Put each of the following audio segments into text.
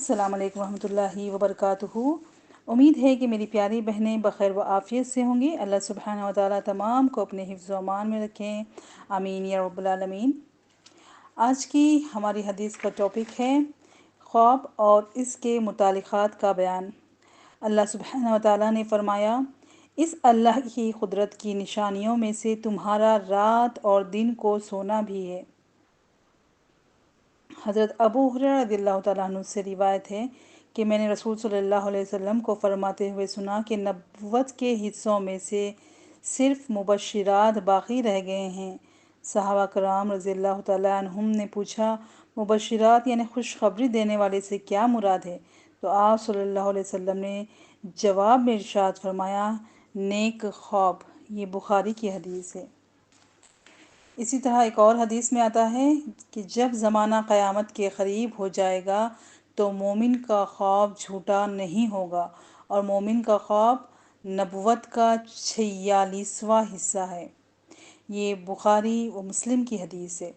السلام علیکم ورحمۃ اللہ وبرکاتہ۔ امید ہے کہ میری پیاری بہنیں بخیر و عافیت سے ہوں گی۔ اللہ سبحانہ و تعالیٰ تمام کو اپنے حفظ و امان میں رکھیں، آمین یا رب العالمین۔ آج کی ہماری حدیث کا ٹاپک ہے خواب اور اس کے متعلقات کا بیان۔ اللہ سبحانہ و تعالیٰ نے فرمایا، اس اللہ کی قدرت کی نشانیوں میں سے تمہارا رات اور دن کو سونا بھی ہے۔ حضرت ابو ہریرہ رضی اللہ تعالیٰ عنہ سے روایت ہے کہ میں نے رسول صلی اللہ علیہ وسلم کو فرماتے ہوئے سنا کہ نبوت کے حصوں میں سے صرف مبشرات باقی رہ گئے ہیں۔ صحابہ کرام رضی اللہ تعالیٰ عنہم نے پوچھا، مبشرات یعنی خوشخبری دینے والے سے کیا مراد ہے؟ تو آپ صلی اللہ علیہ وسلم نے جواب میں ارشاد فرمایا، نیک خواب۔ یہ بخاری کی حدیث ہے۔ اسی طرح ایک اور حدیث میں آتا ہے کہ جب زمانہ قیامت کے قریب ہو جائے گا تو مومن کا خواب جھوٹا نہیں ہوگا، اور مومن کا خواب نبوت کا 46واں حصہ ہے۔ یہ بخاری و مسلم کی حدیث ہے۔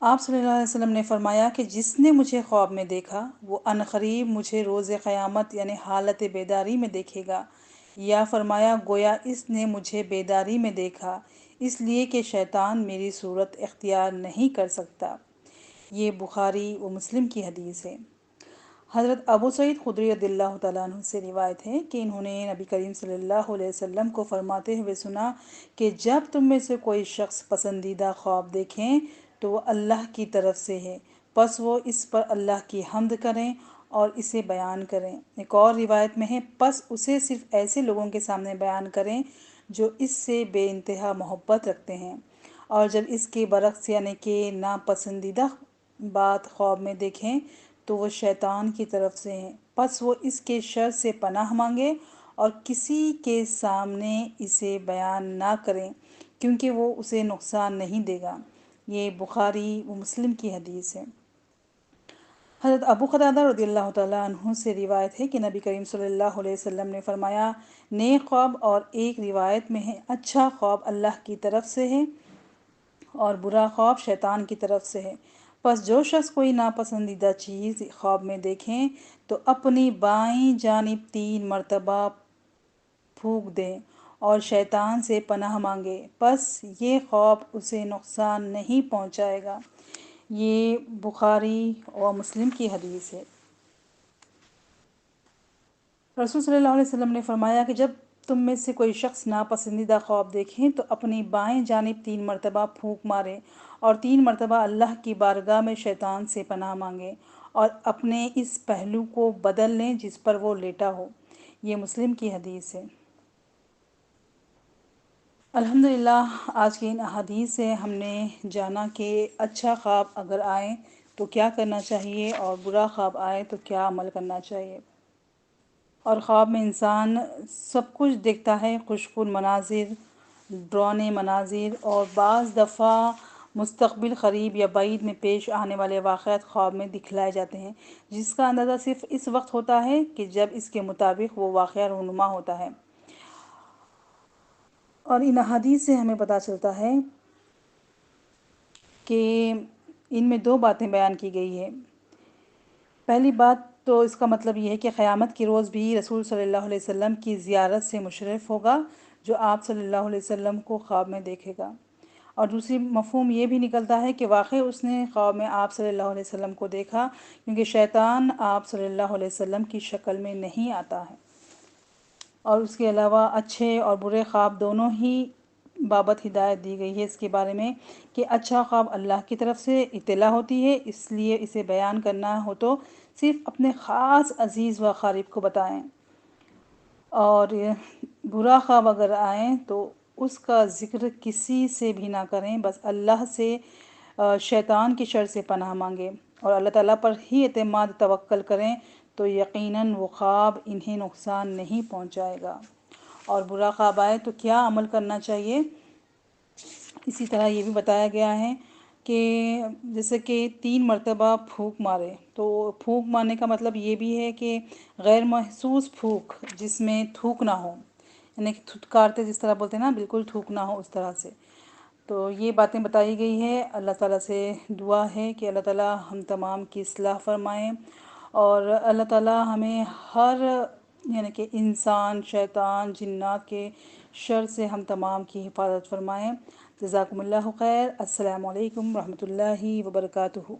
آپ صلی اللہ علیہ وسلم نے فرمایا کہ جس نے مجھے خواب میں دیکھا وہ عنقریب مجھے روز قیامت یعنی حالت بیداری میں دیکھے گا، یا فرمایا گویا اس نے مجھے بیداری میں دیکھا اس لیے کہ شیطان میری صورت اختیار نہیں کر سکتا۔ یہ بخاری و مسلم کی حدیث ہے۔ حضرت ابو سعید خدری رضی اللہ تعالیٰ عنہ سے روایت ہے کہ انہوں نے نبی کریم صلی اللہ علیہ وسلم کو فرماتے ہوئے سنا کہ جب تم میں سے کوئی شخص پسندیدہ خواب دیکھیں تو وہ اللہ کی طرف سے ہے، پس وہ اس پر اللہ کی حمد کریں اور اسے بیان کریں۔ ایک اور روایت میں ہے، پس اسے صرف ایسے لوگوں کے سامنے بیان کریں جو اس سے بے انتہا محبت رکھتے ہیں، اور جب اس کے برعکس یعنی کہ ناپسندیدہ بات خواب میں دیکھیں تو وہ شیطان کی طرف سے ہیں، پس وہ اس کے شر سے پناہ مانگے اور کسی کے سامنے اسے بیان نہ کریں کیونکہ وہ اسے نقصان نہیں دے گا۔ یہ بخاری و مسلم کی حدیث ہے۔ حضرت ابو قتادہ رضی اللہ تعالیٰ عنہ سے روایت ہے کہ نبی کریم صلی اللہ علیہ وسلم نے فرمایا، نیک خواب، اور ایک روایت میں ہے اچھا خواب اللہ کی طرف سے ہے اور برا خواب شیطان کی طرف سے ہے۔ پس جو شخص کوئی ناپسندیدہ چیز خواب میں دیکھیں تو اپنی بائیں جانب 3 مرتبہ پھونک دیں اور شیطان سے پناہ مانگے، پس یہ خواب اسے نقصان نہیں پہنچائے گا۔ یہ بخاری و مسلم کی حدیث ہے۔ رسول صلی اللہ علیہ وسلم نے فرمایا کہ جب تم میں سے کوئی شخص ناپسندیدہ خواب دیکھیں تو اپنی بائیں جانب 3 مرتبہ پھونک مارے اور 3 مرتبہ اللہ کی بارگاہ میں شیطان سے پناہ مانگے اور اپنے اس پہلو کو بدل لیں جس پر وہ لیٹا ہو۔ یہ مسلم کی حدیث ہے۔ الحمدللہ آج کی ان احادیث سے ہم نے جانا کہ اچھا خواب اگر آئے تو کیا کرنا چاہیے اور برا خواب آئے تو کیا عمل کرنا چاہیے۔ اور خواب میں انسان سب کچھ دیکھتا ہے، خوشگوار مناظر، ڈراؤنے مناظر، اور بعض دفعہ مستقبل قریب یا بعید میں پیش آنے والے واقعات خواب میں دکھلائے جاتے ہیں، جس کا اندازہ صرف اس وقت ہوتا ہے کہ جب اس کے مطابق وہ واقعہ رونما ہوتا ہے۔ اور ان احادیث سے ہمیں پتہ چلتا ہے کہ ان میں 2 باتیں بیان کی گئی ہیں۔ پہلی بات تو اس کا مطلب یہ ہے کہ قیامت کے روز بھی رسول صلی اللہ علیہ وسلم کی زیارت سے مشرف ہوگا جو آپ صلی اللہ علیہ وسلم کو خواب میں دیکھے گا، اور دوسری مفہوم یہ بھی نکلتا ہے کہ واقعی اس نے خواب میں آپ صلی اللہ علیہ وسلم کو دیکھا، کیونکہ شیطان آپ صلی اللہ علیہ وسلم کی شکل میں نہیں آتا ہے۔ اور اس کے علاوہ اچھے اور برے خواب دونوں ہی بابت ہدایت دی گئی ہے اس کے بارے میں کہ اچھا خواب اللہ کی طرف سے اطلاع ہوتی ہے، اس لیے اسے بیان کرنا ہو تو صرف اپنے خاص عزیز و اقارب کو بتائیں، اور برا خواب اگر آئیں تو اس کا ذکر کسی سے بھی نہ کریں، بس اللہ سے شیطان کی شر سے پناہ مانگیں اور اللہ تعالیٰ پر ہی اعتماد توکل کریں تو یقیناً وہ خواب انہیں نقصان نہیں پہنچائے گا۔ اور برا خواب آئے تو کیا عمل کرنا چاہیے، اسی طرح یہ بھی بتایا گیا ہے کہ جیسے کہ 3 مرتبہ پھونک مارے، تو پھونک مارنے کا مطلب یہ بھی ہے کہ غیر محسوس پھونک جس میں تھوک نہ ہو، یعنی کہ تھتکارتے جس طرح بولتے ہیں نا، بالکل تھوک نہ ہو اس طرح سے۔ تو یہ باتیں بتائی گئی ہے۔ اللہ تعالیٰ سے دعا ہے کہ اللہ تعالیٰ ہم تمام کی اصلاح فرمائیں، اور اللہ تعالیٰ ہمیں ہر یعنی کہ انسان، شیطان، جنات کے شر سے ہم تمام کی حفاظت فرمائیں۔ جزاکم اللہ خیر۔ السلام علیکم ورحمۃ اللہ وبرکاتہ۔